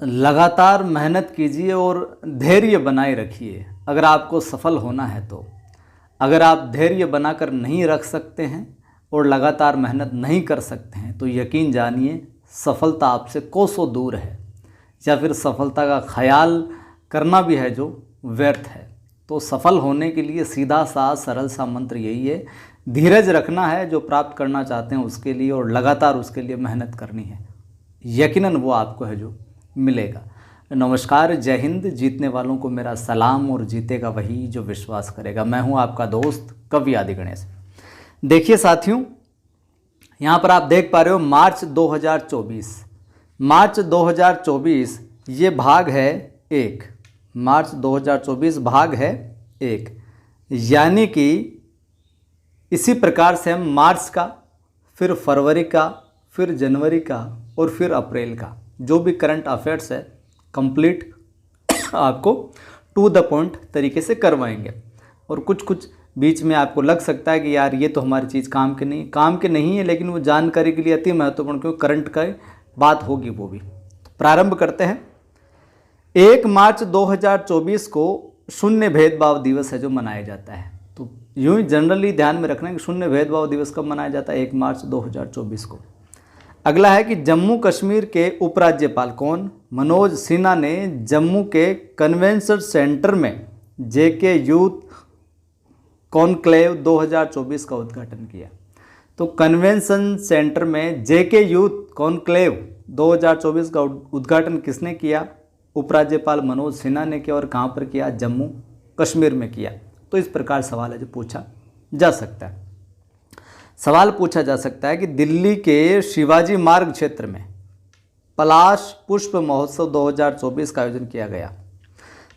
लगातार मेहनत कीजिए और धैर्य बनाए रखिए अगर आपको सफल होना है तो। अगर आप धैर्य बनाकर नहीं रख सकते हैं और लगातार मेहनत नहीं कर सकते हैं तो यकीन जानिए सफलता आपसे कोसों दूर है, या फिर सफलता का ख्याल करना भी है जो व्यर्थ है। तो सफल होने के लिए सीधा सा सरल सा मंत्र यही है, धीरज रखना है जो प्राप्त करना चाहते हैं उसके लिए, और लगातार उसके लिए मेहनत करनी है। यकीनन वो आपको है जो मिलेगा। नमस्कार, जय हिंद। जीतने वालों को मेरा सलाम और जीतेगा वही जो विश्वास करेगा। मैं हूं आपका दोस्त कवि आदि गणेश। देखिए साथियों, यहाँ पर आप देख पा रहे हो मार्च 2024। मार्च 2024 ये भाग है 1। मार्च 2024 भाग है 1, यानी कि इसी प्रकार से हम मार्च का, फिर फरवरी का, फिर जनवरी का और फिर अप्रैल का जो भी करंट अफेयर्स है कंप्लीट आपको टू द पॉइंट तरीके से करवाएंगे। और कुछ कुछ बीच में आपको लग सकता है कि यार ये तो हमारी चीज़ काम के नहीं है, लेकिन वो जानकारी के लिए अति महत्वपूर्ण, क्योंकि करंट का बात होगी वो भी। तो प्रारंभ करते हैं। 1 मार्च 2024 को शून्य भेदभाव दिवस है जो मनाया जाता है। तो यूँ ही जनरली ध्यान में रखना कि शून्य भेदभाव दिवस कब मनाया जाता है? 1 मार्च 2024 को। अगला है कि जम्मू कश्मीर के उपराज्यपाल कौन? मनोज सिन्हा ने जम्मू के कन्वेंशन सेंटर में जेके यूथ कॉन्क्लेव 2024 का उद्घाटन किया। तो कन्वेंशन सेंटर में जेके यूथ कॉन्क्लेव 2024 का उद्घाटन किसने किया? उपराज्यपाल मनोज सिन्हा ने किया। और कहाँ पर किया? जम्मू कश्मीर में किया। तो इस प्रकार सवाल है जो पूछा जा सकता है। सवाल पूछा जा सकता है कि दिल्ली के शिवाजी मार्ग क्षेत्र में पलाश पुष्प महोत्सव 2024 का आयोजन किया गया।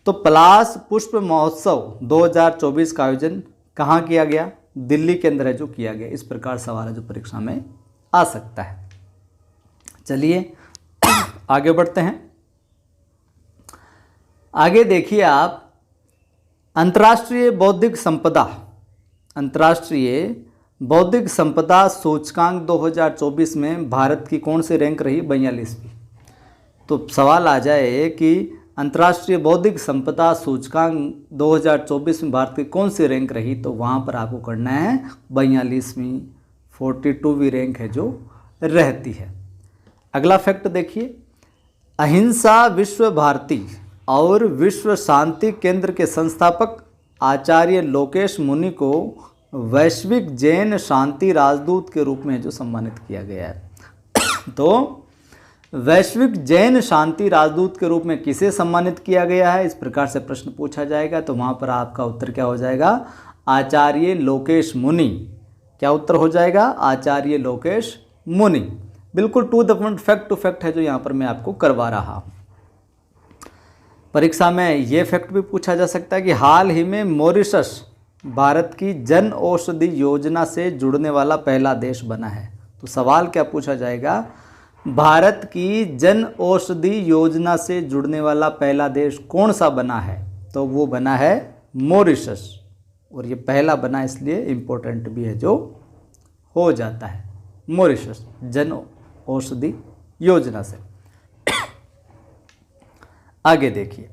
तो पलाश पुष्प महोत्सव 2024 का आयोजन कहाँ किया गया? दिल्ली के अंदर है जो किया गया। इस प्रकार सवाल है जो परीक्षा में आ सकता है। चलिए आगे बढ़ते हैं। आगे देखिए आप, अंतर्राष्ट्रीय बौद्धिक संपदा सूचकांक 2024 में भारत की कौन सी रैंक रही? 42वीं। तो सवाल आ जाए कि अंतर्राष्ट्रीय बौद्धिक संपदा सूचकांक 2024 में भारत की कौन सी रैंक रही? तो वहाँ पर आपको करना है 42वीं, 42वीं रैंक है जो रहती है। अगला फैक्ट देखिए, अहिंसा विश्व भारती और विश्व शांति केंद्र के संस्थापक आचार्य लोकेश मुनि को वैश्विक जैन शांति राजदूत के रूप में जो सम्मानित किया गया है। तो वैश्विक जैन शांति राजदूत के रूप में किसे सम्मानित किया गया है? इस प्रकार से प्रश्न पूछा जाएगा। तो वहाँ पर आपका उत्तर क्या हो जाएगा? आचार्य लोकेश मुनि। क्या उत्तर हो जाएगा? आचार्य लोकेश मुनि। बिल्कुल to the point, fact to fact है जो यहाँ पर मैं आपको करवा रहा हूँ। परीक्षा में ये फैक्ट भी पूछा जा सकता है कि हाल ही में मॉरिशस भारत की जन औषधि योजना से जुड़ने वाला पहला देश बना है। तो सवाल क्या पूछा जाएगा? भारत की जन औषधि योजना से जुड़ने वाला पहला देश कौन सा बना है? तो वो बना है मॉरिशस। और ये पहला बना इसलिए इम्पोर्टेंट भी है जो हो जाता है, मॉरिशस जन औषधि योजना से। आगे देखिए,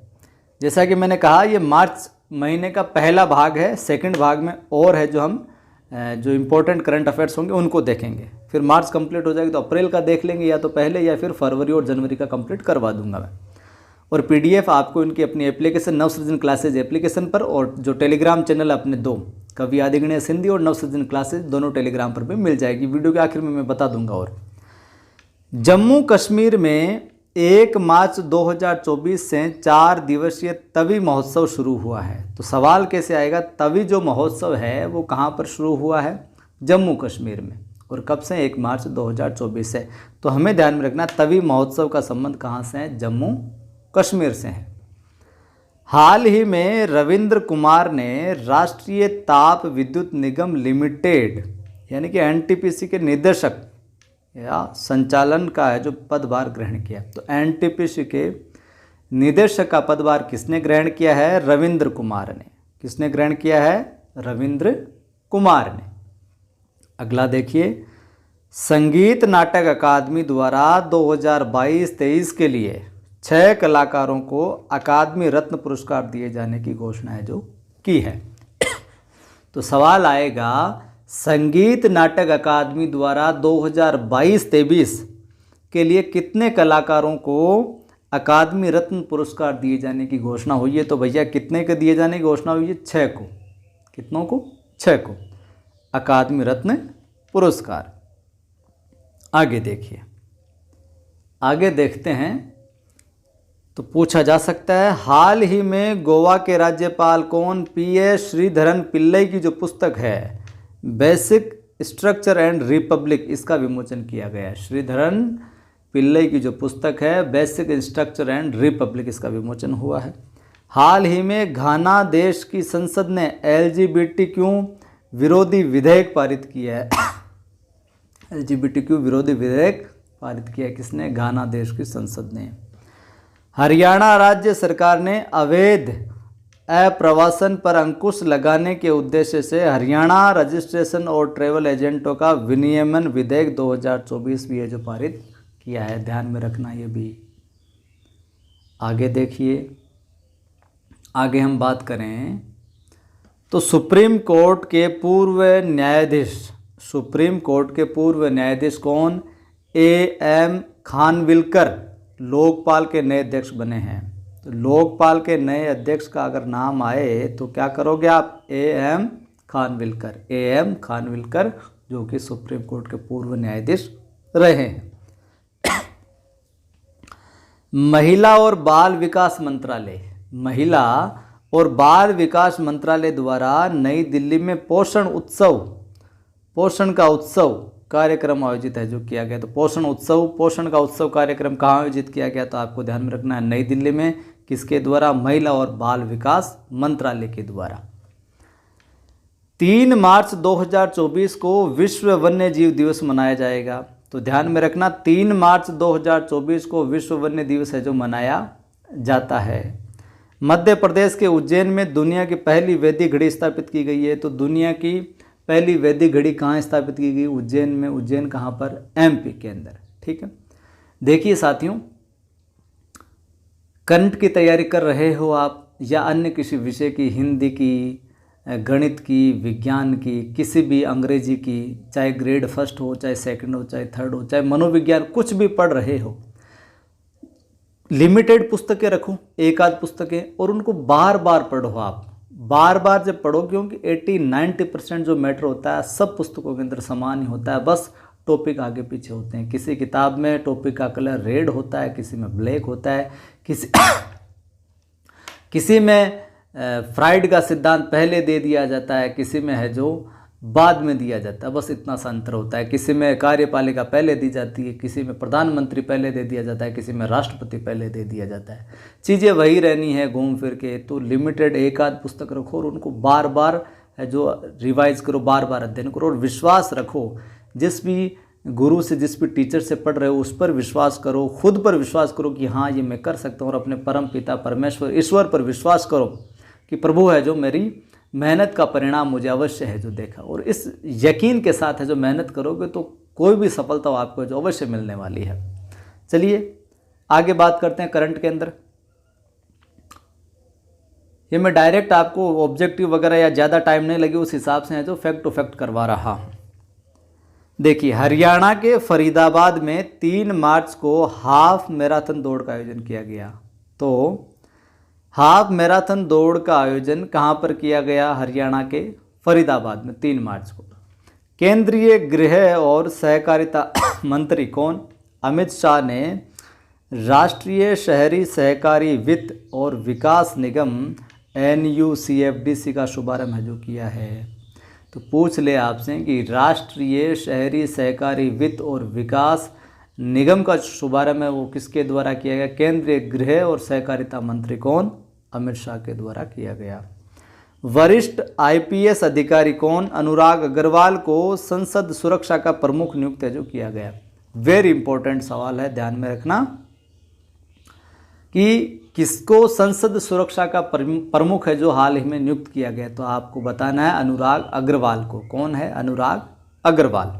जैसा कि मैंने कहा ये मार्च महीने का पहला भाग है। सेकंड भाग में और है जो हम जो इम्पोर्टेंट करंट अफेयर्स होंगे उनको देखेंगे। फिर मार्च कंप्लीट हो जाएगी तो अप्रैल का देख लेंगे, या तो पहले या फिर फरवरी और जनवरी का कंप्लीट करवा दूंगा मैं। और पीडीएफ आपको इनकी अपनी एप्लीकेशन नवसृजन क्लासेज एप्लीकेशन पर, और जो टेलीग्राम चैनल अपने 2 कवि आदि गणेश हिंदी और नवसृजन क्लासेज दोनों टेलीग्राम पर भी मिल जाएगी। वीडियो के आखिर में मैं बता दूंगा। और जम्मू कश्मीर में 1 मार्च 2024 से 4 दिवसीय तवी महोत्सव शुरू हुआ है। तो सवाल कैसे आएगा? तवी जो महोत्सव है वो कहाँ पर शुरू हुआ है? जम्मू कश्मीर में। और कब से? 1 मार्च 2024 से। तो हमें ध्यान में रखना तवी महोत्सव का संबंध कहाँ से है? जम्मू कश्मीर से है। हाल ही में रविंद्र कुमार ने राष्ट्रीय ताप विद्युत निगम लिमिटेड यानी कि एनटीपीसी के निदेशक या संचालन का है जो पदभार ग्रहण किया। तो एनटीपीसी के निदेशक का पदभार किसने ग्रहण किया है? रविंद्र कुमार ने। किसने ग्रहण किया है? रविंद्र कुमार ने। अगला देखिए, संगीत नाटक अकादमी द्वारा 2022-23 के लिए 6 कलाकारों को अकादमी रत्न पुरस्कार दिए जाने की घोषणा है जो की है। तो सवाल आएगा, संगीत नाटक अकादमी द्वारा 2022-23 के लिए कितने कलाकारों को अकादमी रत्न पुरस्कार दिए जाने की घोषणा हुई है? तो भैया कितने के दिए जाने की घोषणा हुई है? 6 को। कितनों को? 6 को अकादमी रत्न पुरस्कार। आगे देखिए, आगे देखते हैं। तो पूछा जा सकता है, हाल ही में गोवा के राज्यपाल कौन? PS श्रीधरन पिल्लई की जो पुस्तक है बेसिक स्ट्रक्चर एंड रिपब्लिक, इसका विमोचन किया गया है। श्रीधरन पिल्लई की जो पुस्तक है बेसिक स्ट्रक्चर एंड रिपब्लिक, इसका विमोचन हुआ है। हाल ही में घाना देश की संसद ने LGBTQ विरोधी विधेयक पारित किया है। LGBTQ विरोधी विधेयक पारित किया है किसने? घाना देश की संसद ने। हरियाणा राज्य सरकार ने अवैध अप्रवासन पर अंकुश लगाने के उद्देश्य से हरियाणा रजिस्ट्रेशन और ट्रैवल एजेंटों का विनियमन विधेयक 2024 भी है जो पारित किया है। ध्यान में रखना ये भी। आगे देखिए, आगे हम बात करें तो सुप्रीम कोर्ट के पूर्व न्यायाधीश कौन? AM खानविलकर लोकपाल के नए अध्यक्ष बने हैं। तो लोकपाल के नए अध्यक्ष का अगर नाम आए तो क्या करोगे आप? AM खानविलकर जो कि सुप्रीम कोर्ट के पूर्व न्यायाधीश रहे हैं। महिला और बाल विकास मंत्रालय द्वारा नई दिल्ली में पोषण का उत्सव कार्यक्रम आयोजित है जो किया गया। तो पोषण का उत्सव कार्यक्रम कहाँ आयोजित किया गया? तो आपको ध्यान में रखना है नई दिल्ली में। किसके द्वारा? महिला और बाल विकास मंत्रालय के द्वारा। 3 मार्च 2024 को विश्व वन्य जीव दिवस मनाया जाएगा। तो ध्यान में रखना 3 मार्च 2024 को विश्व वन्य दिवस है जो मनाया जाता है। मध्य प्रदेश के उज्जैन में दुनिया की पहली वैदिक घड़ी स्थापित की गई है। तो दुनिया की पहली वैदिक घड़ी कहाँ स्थापित की गई? उज्जैन में। उज्जैन कहाँ पर? MP के अंदर। ठीक है। देखिए साथियों, करंट की तैयारी कर रहे हो आप या अन्य किसी विषय की, हिंदी की, गणित की, विज्ञान की, किसी भी अंग्रेजी की, चाहे ग्रेड 1 हो, चाहे 2nd हो, चाहे 3rd हो, चाहे मनोविज्ञान, कुछ भी पढ़ रहे हो, लिमिटेड पुस्तकें रखो, एक आध पुस्तकें, और उनको बार बार पढ़ो। आप बार बार जब पढ़ो, क्योंकि 80-90% जो मैटर होता है सब पुस्तकों के अंदर समान ही होता है, बस टॉपिक आगे पीछे होते हैं। किसी किताब में टॉपिक का कलर रेड होता है, किसी में ब्लैक होता है, किसी में फ्राइड का सिद्धांत पहले दे दिया जाता है, किसी में है जो बाद में दिया जाता है, बस इतना सा अंतर होता है। किसी में कार्यपालिका पहले दी जाती है, किसी में प्रधानमंत्री पहले दे दिया जाता है, किसी में राष्ट्रपति पहले दे दिया जाता है। चीज़ें वही रहनी है घूम फिर के। तो लिमिटेड एक आध पुस्तक रखो और उनको बार बार है जो रिवाइज करो, बार बार अध्ययन करो और विश्वास रखो। जिस भी गुरु से, जिस भी टीचर से पढ़ रहे हो उस पर विश्वास करो, खुद पर विश्वास करो कि हाँ ये मैं कर सकता हूँ, और अपने परम पिता परमेश्वर ईश्वर पर विश्वास करो कि प्रभु है जो मेरी मेहनत का परिणाम मुझे अवश्य है जो देखा। और इस यकीन के साथ है जो मेहनत करोगे तो कोई भी सफलता आपको जो अवश्य मिलने वाली है। चलिए आगे बात करते हैं करंट के अंदर। ये मैं डायरेक्ट आपको ऑब्जेक्टिव वगैरह या ज़्यादा टाइम नहीं लगे उस हिसाब से है जो फैक्ट टू फैक्ट करवा रहा हूँ। देखिए, हरियाणा के फरीदाबाद में 3 मार्च को हाफ मैराथन दौड़ का आयोजन किया गया। तो हाफ मैराथन दौड़ का आयोजन कहाँ पर किया गया? हरियाणा के फरीदाबाद में 3 मार्च को। केंद्रीय गृह और सहकारिता मंत्री कौन? अमित शाह ने राष्ट्रीय शहरी सहकारी वित्त और विकास निगम NUCFDC का शुभारंभ है जो किया है। तो पूछ ले आपसे कि राष्ट्रीय शहरी सहकारी वित्त और विकास निगम का शुभारंभ है वो किसके द्वारा किया गया? केंद्रीय गृह और सहकारिता मंत्री कौन? अमित शाह के द्वारा किया गया। वरिष्ठ IPS अधिकारी कौन? अनुराग अग्रवाल को संसद सुरक्षा का प्रमुख नियुक्त है जो किया गया। वेरी इंपॉर्टेंट सवाल है, ध्यान में रखना कि किसको संसद सुरक्षा का प्रमुख है जो हाल ही में नियुक्त किया गया। तो आपको बताना है अनुराग अग्रवाल को। कौन है? अनुराग अग्रवाल।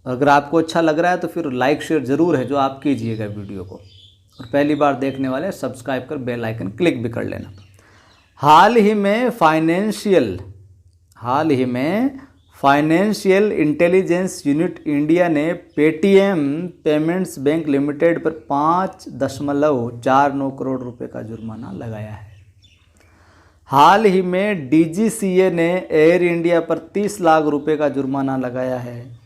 अगर आपको अच्छा लग रहा है तो फिर लाइक शेयर जरूर है जो आप कीजिएगा वीडियो को। और पहली बार देखने वाले सब्सक्राइब कर बेल आइकन क्लिक भी कर लेना। हाल ही में फाइनेंशियल इंटेलिजेंस यूनिट इंडिया ने पेटीएम पेमेंट्स बैंक लिमिटेड पर 5.49 करोड़ रुपए का जुर्माना लगाया है। हाल ही में डीजीसीए ने एयर इंडिया पर 30 लाख रुपए का जुर्माना लगाया है।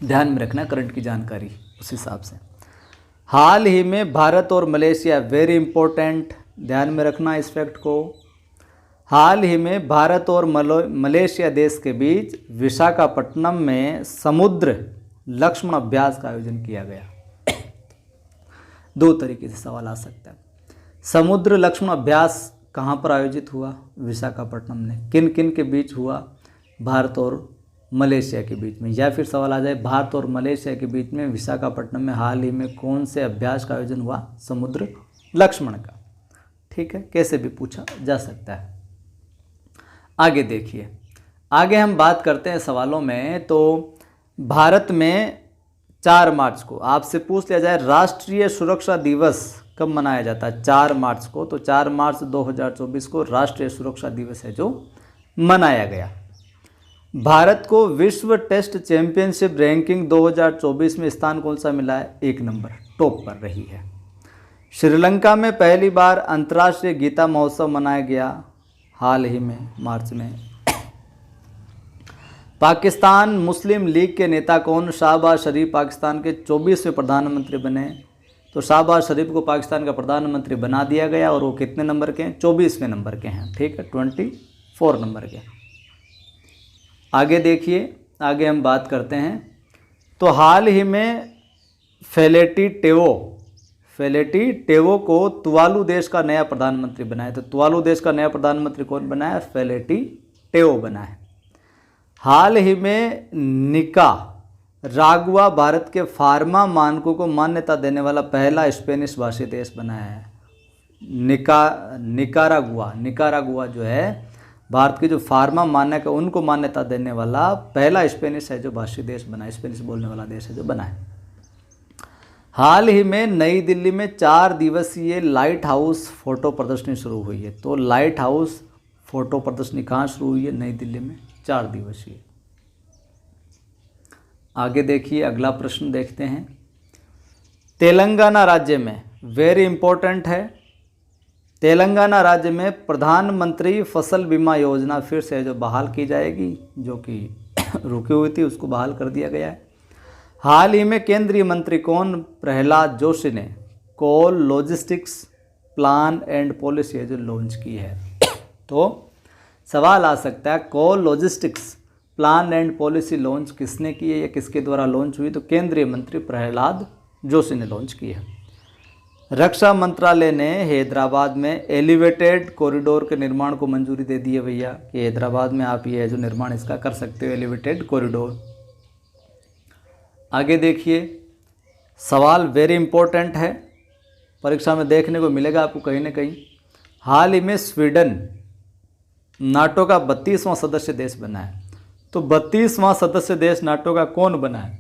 ध्यान में रखना करंट की जानकारी उस हिसाब से। हाल ही में भारत और मलेशिया, वेरी इंपॉर्टेंट, ध्यान में रखना इस फैक्ट को। हाल ही में भारत और मलेशिया देश के बीच विशाखापट्टनम में समुद्र लक्ष्मण अभ्यास का आयोजन किया गया। दो तरीके से सवाल आ सकता है। समुद्र लक्ष्मण अभ्यास कहाँ पर आयोजित हुआ? विशाखापट्टनम ने। किन किन के बीच हुआ? भारत और मलेशिया के बीच में। या फिर सवाल आ जाए भारत और मलेशिया के बीच में विशाखापट्टनम में हाल ही में कौन से अभ्यास का आयोजन हुआ? समुद्र लक्ष्मण का। ठीक है, कैसे भी पूछा जा सकता है। आगे देखिए, आगे हम बात करते हैं सवालों में। तो भारत में 4 मार्च को आपसे पूछ लिया जाए राष्ट्रीय सुरक्षा दिवस कब मनाया जाता है? 4 मार्च को। तो 4 मार्च 2024 को राष्ट्रीय सुरक्षा दिवस है जो मनाया गया। भारत को विश्व टेस्ट चैंपियनशिप रैंकिंग 2024 में स्थान कौन सा मिला है? 1 नंबर, टॉप पर रही है। श्रीलंका में पहली बार अंतर्राष्ट्रीय गीता महोत्सव मनाया गया हाल ही में, मार्च में। पाकिस्तान मुस्लिम लीग के नेता कौन? शाहबाज शरीफ पाकिस्तान के 24वें प्रधानमंत्री बने। तो शाहबाज शरीफ को पाकिस्तान का प्रधानमंत्री बना दिया गया और वो कितने नंबर के हैं? 24वें नंबर के हैं। ठीक है, 24 नंबर के। आगे देखिए, आगे हम बात करते हैं। तो हाल ही में फेलेटी टेवो को तुवालू देश का नया प्रधानमंत्री बनाया। तो तुवालू देश का नया प्रधानमंत्री कौन बना है? फेलेटी टेवो बना है। हाल ही में निकारागुआ भारत के फार्मा मानकों को मान्यता देने वाला पहला स्पेनिश भाषी देश बना है। निकारागुआ जो है भारत के जो फार्मा मानक है उनको मान्यता देने वाला पहला स्पेनिश है जो भाषी देश बना है, स्पेनिश बोलने वाला देश है जो बना है। हाल ही में नई दिल्ली में 4 दिवसीय लाइट हाउस फोटो प्रदर्शनी शुरू हुई है। तो लाइट हाउस फोटो प्रदर्शनी कहाँ शुरू हुई है? नई दिल्ली में, 4 दिवसीय। आगे देखिए, अगला प्रश्न देखते हैं। तेलंगाना राज्य में, वेरी इंपॉर्टेंट है, तेलंगाना राज्य में प्रधानमंत्री फसल बीमा योजना फिर से जो बहाल की जाएगी, जो कि रुकी हुई थी उसको बहाल कर दिया गया है। हाल ही में केंद्रीय मंत्री कौन? प्रहलाद जोशी ने coal logistics plan and policy जो लॉन्च की है। तो सवाल आ सकता है coal logistics plan and policy launch किसने की है या किसके द्वारा लॉन्च हुई? तो केंद्रीय मंत्री प्रहलाद जोशी ने लॉन्च की है। रक्षा मंत्रालय ने हैदराबाद में एलिवेटेड कॉरिडोर के निर्माण को मंजूरी दे दी है भैया, कि हैदराबाद में आप ये जो निर्माण इसका कर सकते हो, एलिवेटेड कॉरिडोर। आगे देखिए, सवाल वेरी इंपॉर्टेंट है, परीक्षा में देखने को मिलेगा आपको कहीं ना कहीं। हाल ही में स्वीडन नाटो का 32वां सदस्य देश बना है। तो 32वां सदस्य देश नाटो का कौन बना है?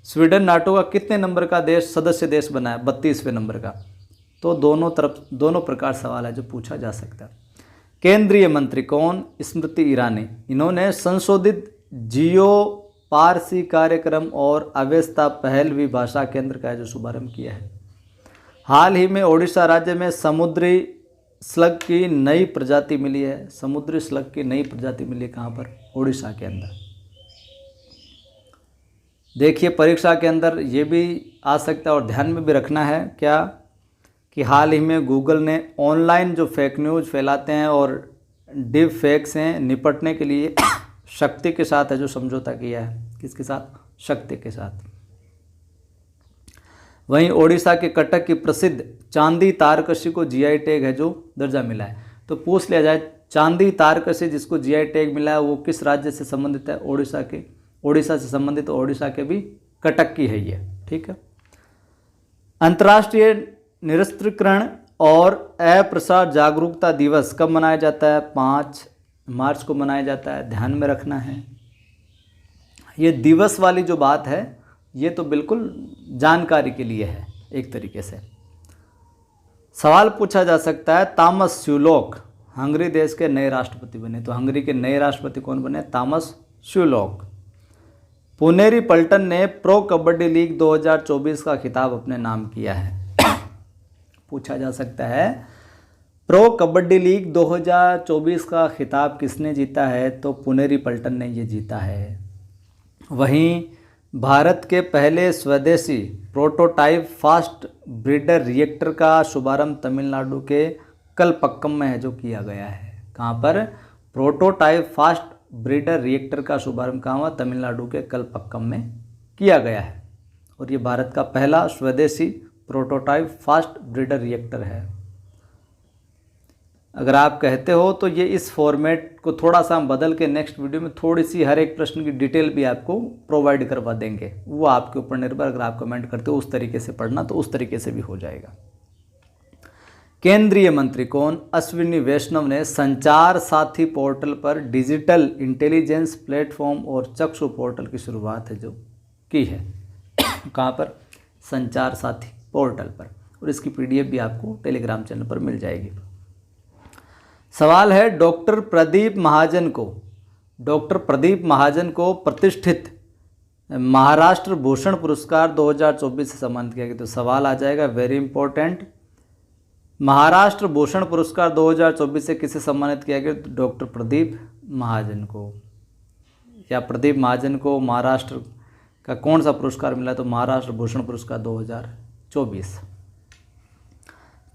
स्वीडन नाटो का कितने नंबर का देश, सदस्य देश बना है? 32वें नंबर का। तो दोनों प्रकार सवाल है जो पूछा जा सकता है। केंद्रीय मंत्री कौन? स्मृति ईरानी। इन्होंने संशोधित जियो पारसी कार्यक्रम और अवेस्ता पहलवी भाषा केंद्र का जो शुभारंभ किया है। हाल ही में ओडिशा राज्य में समुद्री स्लग की नई प्रजाति मिली है। समुद्री स्लग की नई प्रजाति मिली है कहाँ पर? ओडिशा के अंदर। देखिए, परीक्षा के अंदर ये भी आ सकता है और ध्यान में भी रखना है क्या, कि हाल ही में गूगल ने ऑनलाइन जो फेक न्यूज़ फैलाते हैं और डीप फेक्स हैं निपटने के लिए शक्ति के साथ है जो समझौता किया है। किसके साथ? शक्ति के साथ। वहीं ओडिशा के कटक की प्रसिद्ध चांदी तारकशी को जीआई टैग है जो दर्जा मिला है। तो पूछ लिया जाए चांदी तारकशी जिसको जीआई टैग मिला है वो किस राज्य से संबंधित है? ओडिशा से संबंधित। ओडिशा के भी कटक की है ये। ठीक है। अंतर्राष्ट्रीय निरस्त्रीकरण और अप्रसार जागरूकता दिवस कब मनाया जाता है? 5 मार्च को मनाया जाता है। ध्यान में रखना है। ये दिवस वाली जो बात है ये तो बिल्कुल जानकारी के लिए है। एक तरीके से। सवाल पूछा जा सकता है, तामस श्यूलोक हंगरी देश के नए राष्ट्रपति बने। तो हंगरी के नए राष्ट्रपति कौन बने? तामस श्यूलोक। पुनेरी पल्टन ने प्रो कबड्डी लीग 2024 का खिताब अपने नाम किया है। पूछा जा सकता है, प्रो कबड्डी लीग 2024 का खिताब किसने जीता है? तो पुनेरी पल्टन ने ये जीता है। वहीं भारत के पहले स्वदेशी प्रोटोटाइप फास्ट ब्रीडर रिएक्टर का शुभारंभ तमिलनाडु के कलपक्कम में है जो किया गया है। कहाँ पर? प्रोटोटाइप फास्ट ब्रीडर रिएक्टर का शुभारंभ कहाँ हुआ? तमिलनाडु के कलपक्कम में किया गया है। और ये भारत का पहला स्वदेशी प्रोटोटाइप फास्ट ब्रीडर रिएक्टर है। अगर आप कहते हो तो ये इस फॉर्मेट को थोड़ा सा हम बदल के नेक्स्ट वीडियो में थोड़ी सी हर एक प्रश्न की डिटेल भी आपको प्रोवाइड करवा देंगे। वो आपके ऊपर निर्भर, अगर आप कमेंट करते हो उस तरीके से पढ़ना तो उस तरीके से भी हो जाएगा। केंद्रीय मंत्री कौन? अश्विनी वैष्णव ने संचार साथी पोर्टल पर डिजिटल इंटेलिजेंस प्लेटफॉर्म और चक्षु पोर्टल की शुरुआत है जो की है। कहाँ पर? संचार साथी पोर्टल पर। और इसकी पीडीएफ भी आपको टेलीग्राम चैनल पर मिल जाएगी। सवाल है, डॉक्टर प्रदीप महाजन को प्रतिष्ठित महाराष्ट्र भूषण पुरस्कार 2024 से सम्मानित किया गया। तो सवाल आ जाएगा वेरी इंपॉर्टेंट, महाराष्ट्र भूषण पुरस्कार 2024 से किसे सम्मानित किया गया? तो डॉक्टर प्रदीप महाजन को। या प्रदीप महाजन को महाराष्ट्र का कौन सा पुरस्कार मिला? तो महाराष्ट्र भूषण पुरस्कार 2024।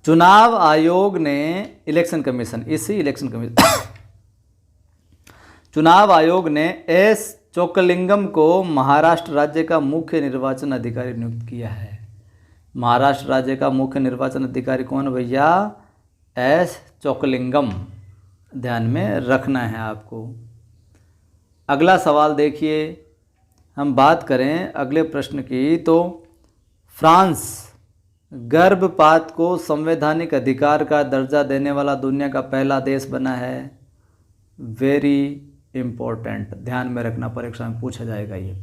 चुनाव आयोग ने चुनाव आयोग ने एस चोकलिंगम को महाराष्ट्र राज्य का मुख्य निर्वाचन अधिकारी नियुक्त किया है। महाराष्ट्र राज्य का मुख्य निर्वाचन अधिकारी कौन भैया? एस चोकलिंगम। ध्यान में रखना है आपको। अगला सवाल देखिए, हम बात करें अगले प्रश्न की तो फ्रांस गर्भपात को संवैधानिक अधिकार का दर्जा देने वाला दुनिया का पहला देश बना है। वेरी इंपॉर्टेंट, ध्यान में रखना, परीक्षा में पूछा जाएगा ये।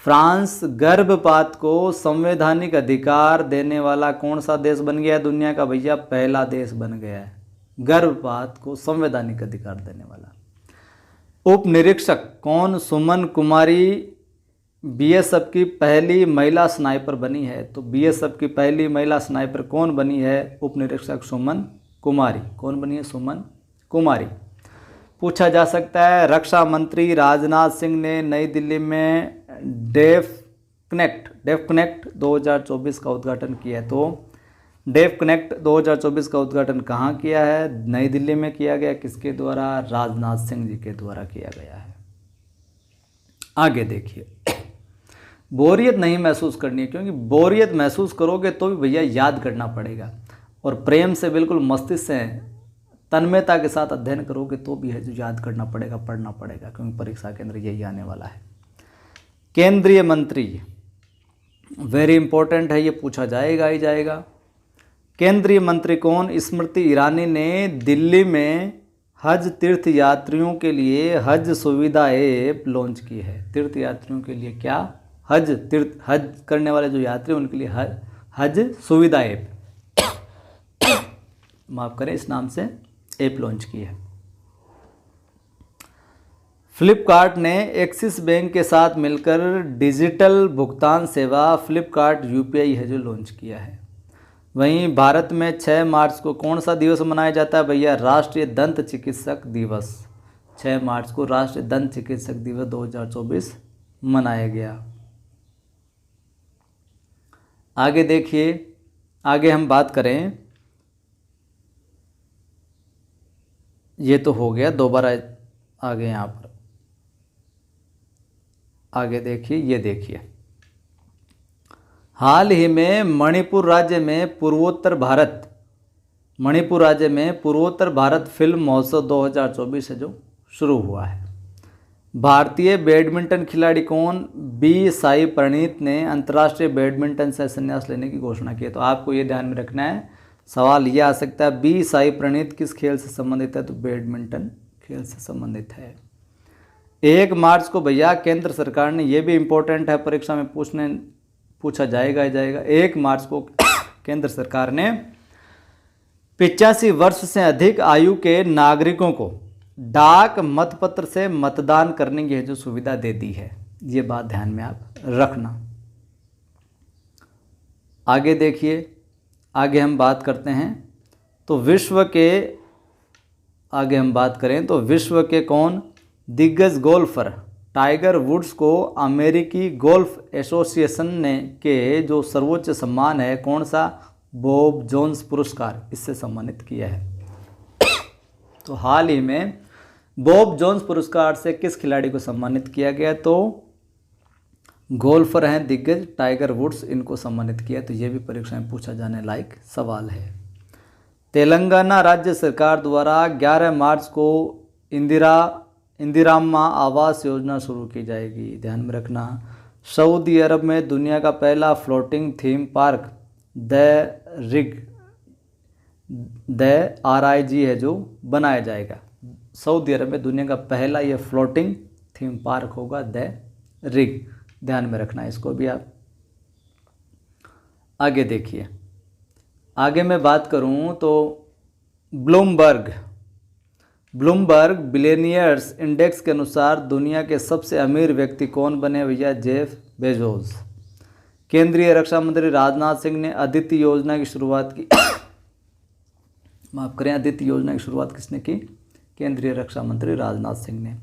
फ्रांस गर्भपात को संवैधानिक अधिकार देने वाला कौन सा देश बन गया है दुनिया का? भैया पहला देश बन गया है गर्भपात को संवैधानिक अधिकार देने वाला। उप निरीक्षक कौन? सुमन कुमारी बीएसएफ की पहली महिला स्नाइपर बनी है। तो बीएसएफ की पहली महिला स्नाइपर कौन बनी है? उप निरीक्षक सुमन कुमारी। कौन बनी है? सुमन कुमारी। पूछा जा सकता है, रक्षा मंत्री राजनाथ सिंह ने नई दिल्ली में डेफ कनेक्ट 2024 का उद्घाटन किया है। तो डेफ कनेक्ट 2024 का उद्घाटन कहाँ किया है? नई दिल्ली में किया गया। किसके द्वारा? राजनाथ सिंह जी के द्वारा किया गया है। आगे देखिए, बोरियत नहीं महसूस करनी है, क्योंकि बोरियत महसूस करोगे तो भी भैया याद करना पड़ेगा। और प्रेम से बिल्कुल मस्तिष्क से तन्मयता के साथ अध्ययन करोगे तो भी है जो याद करना पड़ेगा, पढ़ना पड़ेगा, क्योंकि परीक्षा के अंदर यही आने वाला है। केंद्रीय मंत्री वेरी इंपॉर्टेंट है, ये पूछा जाएगा ही जाएगा। केंद्रीय मंत्री कौन? स्मृति ईरानी ने दिल्ली में हज तीर्थ यात्रियों के लिए हज सुविधा ऐप लॉन्च की है। तीर्थ यात्रियों के लिए क्या? हज करने वाले जो यात्री उनके लिए हज सुविधा ऐप माफ करें, इस नाम से ऐप लॉन्च की है। फ्लिपकार्ट ने एक्सिस बैंक के साथ मिलकर डिजिटल भुगतान सेवा फ्लिपकार्ट यूपीआई है जो लॉन्च किया है। वहीं भारत में 6 मार्च को कौन सा दिवस मनाया जाता है भैया? राष्ट्रीय दंत चिकित्सक दिवस। 6 मार्च को राष्ट्रीय दंत चिकित्सक दिवस 2024 मनाया गया। आगे देखिए, आगे हम बात करें, ये तो हो गया, दोबारा आगे यहाँ पर आगे देखिए, ये देखिए, हाल ही में मणिपुर राज्य में पूर्वोत्तर भारत फिल्म महोत्सव 2024 है जो शुरू हुआ है। भारतीय बैडमिंटन खिलाड़ी कौन? बी साई प्रणीत ने अंतर्राष्ट्रीय बैडमिंटन से संन्यास लेने की घोषणा की है। तो आपको ये ध्यान में रखना है, सवाल ये आ सकता है बी साई प्रणीत किस खेल से संबंधित है? तो बैडमिंटन खेल से संबंधित है। 1 मार्च को भैया केंद्र सरकार ने, ये भी इम्पोर्टेंट है, परीक्षा में पूछा जाएगा ही जाएगा। 1 मार्च को केंद्र सरकार ने 85 वर्ष से अधिक आयु के नागरिकों को डाक मतपत्र से मतदान करने की जो सुविधा दे दी है, ये बात ध्यान में आप रखना। आगे देखिए, आगे हम बात करते हैं तो विश्व के कौन दिग्गज गोल्फर टाइगर वुड्स को अमेरिकी गोल्फ एसोसिएशन ने के जो सर्वोच्च सम्मान है कौन सा, बॉब जोन्स पुरस्कार, इससे सम्मानित किया है। तो हाल ही में बॉब जोन्स पुरस्कार से किस खिलाड़ी को सम्मानित किया गया, तो गोल्फर हैं दिग्गज टाइगर वुड्स, इनको सम्मानित किया। तो ये भी परीक्षा में पूछा जाने लायक सवाल है। तेलंगाना राज्य सरकार द्वारा 11 मार्च को इंदिराम्मा आवास योजना शुरू की जाएगी, ध्यान में रखना। सऊदी अरब में दुनिया का पहला floating theme park the RIG है जो बनाया जाएगा। सऊदी अरब में दुनिया का पहला ये फ्लोटिंग थीम पार्क होगा द रिग, ध्यान में रखना इसको भी आप। आगे देखिए, आगे मैं बात करूं तो ब्लूमबर्ग बिलियनियर्स इंडेक्स के अनुसार दुनिया के सबसे अमीर व्यक्ति कौन बने भैया, जेफ बेजोस। केंद्रीय रक्षा मंत्री राजनाथ सिंह ने अदिति योजना की शुरुआत की माफ करें, अदिति योजना की शुरुआत किसने की, केंद्रीय रक्षा मंत्री राजनाथ सिंह ने।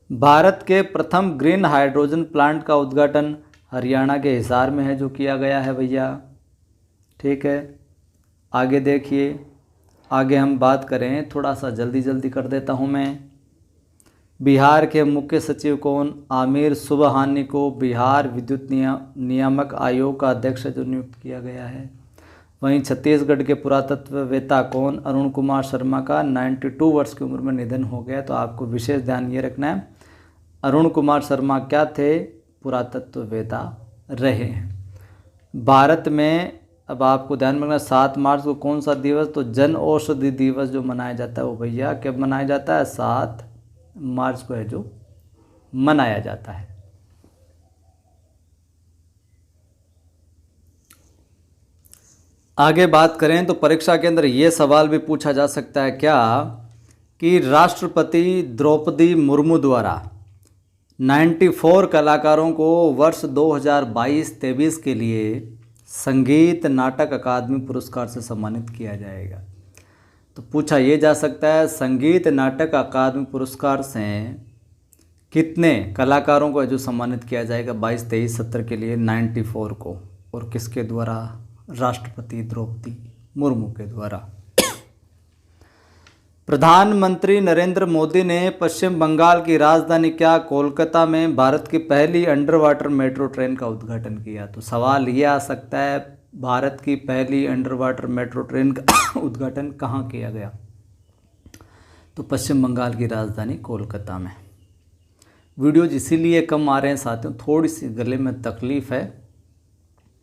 भारत के प्रथम ग्रीन हाइड्रोजन प्लांट का उद्घाटन हरियाणा के हिसार में है जो किया गया है भैया, ठीक है। आगे देखिए, आगे हम बात करें, थोड़ा सा जल्दी कर देता हूं मैं। बिहार के मुख्य सचिव कौन, आमिर सुबहानी को बिहार विद्युत नियामक आयोग का अध्यक्ष जो नियुक्त किया गया है। वहीं छत्तीसगढ़ के पुरातत्ववेत्ता कौन, अरुण कुमार शर्मा का 92 वर्ष की उम्र में निधन हो गया। तो आपको विशेष ध्यान ये रखना है, अरुण कुमार शर्मा क्या थे, पुरातत्ववेत्ता रहे हैं। भारत में अब आपको ध्यान रखना 7 मार्च को कौन सा दिवस, तो जन औषधि दिवस जो मनाया जाता है वो भैया कब मनाया जाता है, 7 मार्च को है जो मनाया जाता है। आगे बात करें तो परीक्षा के अंदर ये सवाल भी पूछा जा सकता है क्या कि राष्ट्रपति द्रौपदी मुर्मू द्वारा 94 कलाकारों को वर्ष 2022-23 के लिए संगीत नाटक अकादमी पुरस्कार से सम्मानित किया जाएगा। तो पूछा ये जा सकता है संगीत नाटक अकादमी पुरस्कार से कितने कलाकारों को जो सम्मानित किया जाएगा 22-23 सत्र के लिए, 94 को, और किसके द्वारा, राष्ट्रपति द्रौपदी मुर्मू के द्वारा। प्रधानमंत्री नरेंद्र मोदी ने पश्चिम बंगाल की राजधानी क्या, कोलकाता में भारत की पहली अंडर वाटर मेट्रो ट्रेन का उद्घाटन किया। तो सवाल ये आ सकता है भारत की पहली अंडर वाटर मेट्रो ट्रेन का उद्घाटन कहाँ किया गया, तो पश्चिम बंगाल की राजधानी कोलकाता में। वीडियोज इसीलिए कम आ रहे हैं साथियों, थोड़ी सी गले में तकलीफ़ है,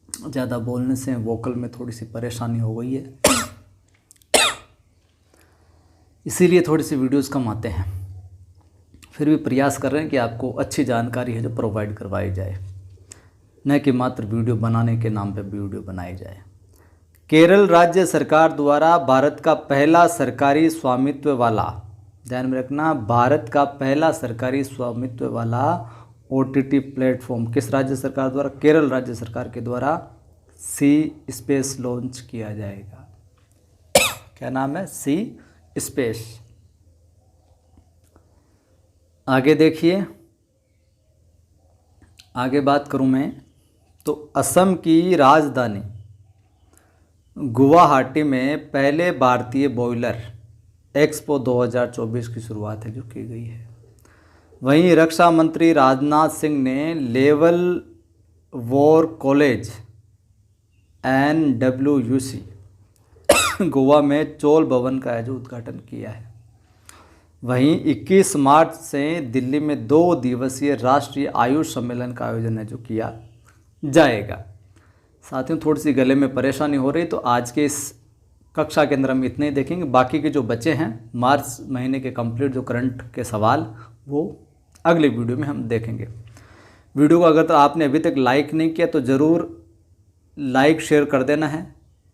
ज़्यादा बोलने से वोकल में थोड़ी सी परेशानी हो गई है, इसीलिए थोड़ी सी वीडियोस कम आते हैं। फिर भी प्रयास कर रहे हैं कि आपको अच्छी जानकारी है जो प्रोवाइड करवाई जाए, न कि मात्र वीडियो बनाने के नाम पे वीडियो बनाई जाए। केरल राज्य सरकार द्वारा भारत का पहला सरकारी स्वामित्व वाला, ध्यान में रखना, भारत का पहला सरकारी स्वामित्व वाला OTT प्लेटफॉर्म किस राज्य सरकार द्वारा, केरल राज्य सरकार के द्वारा सी स्पेस लॉन्च किया जाएगा। क्या नाम है, सी स्पेस। आगे देखिए, आगे बात करूं मैं तो असम की राजधानी गुवाहाटी में पहले भारतीय बॉयलर एक्सपो 2024 की शुरुआत है जो की गई है। वहीं रक्षा मंत्री राजनाथ सिंह ने level war college NWUC Goa में चोल भवन का है जो उद्घाटन किया है। वहीं 21 मार्च से दिल्ली में 2 दिवसीय राष्ट्रीय आयुष सम्मेलन का आयोजन है जो किया जाएगा। साथियों थोड़ी सी गले में परेशानी हो रही, तो आज के इस कक्षा के अंदर हम इतने ही देखेंगे। बाकी के जो बचे हैं मार्च महीने के कंप्लीट जो करंट के सवाल, वो अगले वीडियो में हम देखेंगे। वीडियो को अगर तो आपने अभी तक लाइक नहीं किया तो ज़रूर लाइक शेयर कर देना है,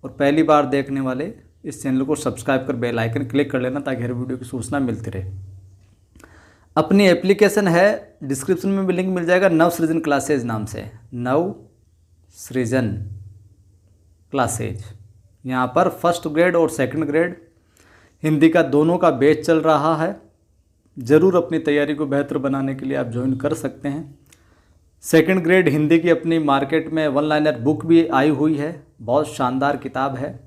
और पहली बार देखने वाले इस चैनल को सब्सक्राइब कर बेल आइकन क्लिक कर लेना ताकि हर वीडियो की सूचना मिलती रहे। अपनी एप्लीकेशन है, डिस्क्रिप्शन में भी लिंक मिल जाएगा, नवसृजन क्लासेज नाम से, नवसृजन क्लासेज। यहाँ पर फर्स्ट ग्रेड और सेकंड ग्रेड हिंदी का दोनों का बैच चल रहा है। ज़रूर अपनी तैयारी को बेहतर बनाने के लिए आप ज्वाइन कर सकते हैं। सेकंड ग्रेड हिंदी की अपनी मार्केट में वन लाइनर बुक भी आई हुई है, बहुत शानदार किताब है।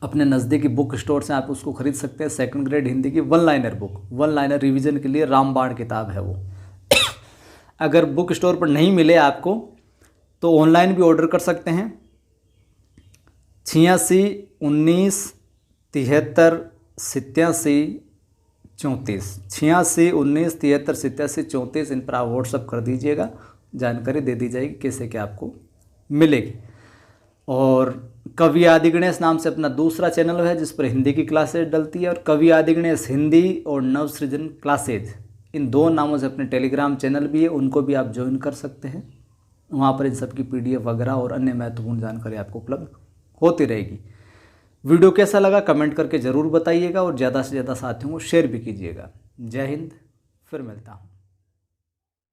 अपने नज़दीकी बुक स्टोर से आप उसको ख़रीद सकते हैं। सेकंड ग्रेड हिंदी की one liner book, one liner revision के लिए रामबाण किताब है वो। अगर बुक स्टोर पर नहीं मिले आपको तो ऑनलाइन भी ऑर्डर कर सकते हैं। 86 19 73 87 34, 86 19 73 87 34, इन पर आप व्हाट्सअप कर दीजिएगा, जानकारी दे दी जाएगी कैसे क्या आपको मिलेगी। और कवि आदि गणेश नाम से अपना दूसरा चैनल है जिस पर हिंदी की क्लासेज डलती है, और कवि आदि गणेश हिंदी और नवसृजन क्लासेज, इन दो नामों से अपने टेलीग्राम चैनल भी है, उनको भी आप ज्वाइन कर सकते हैं। वहाँ पर इन सब की PDF वगैरह और अन्य महत्वपूर्ण जानकारी आपको उपलब्ध होती रहेगी। वीडियो कैसा लगा कमेंट करके ज़रूर बताइएगा, और ज़्यादा से ज़्यादा साथियों को शेयर भी कीजिएगा। जय हिंद, फिर मिलता हूँ।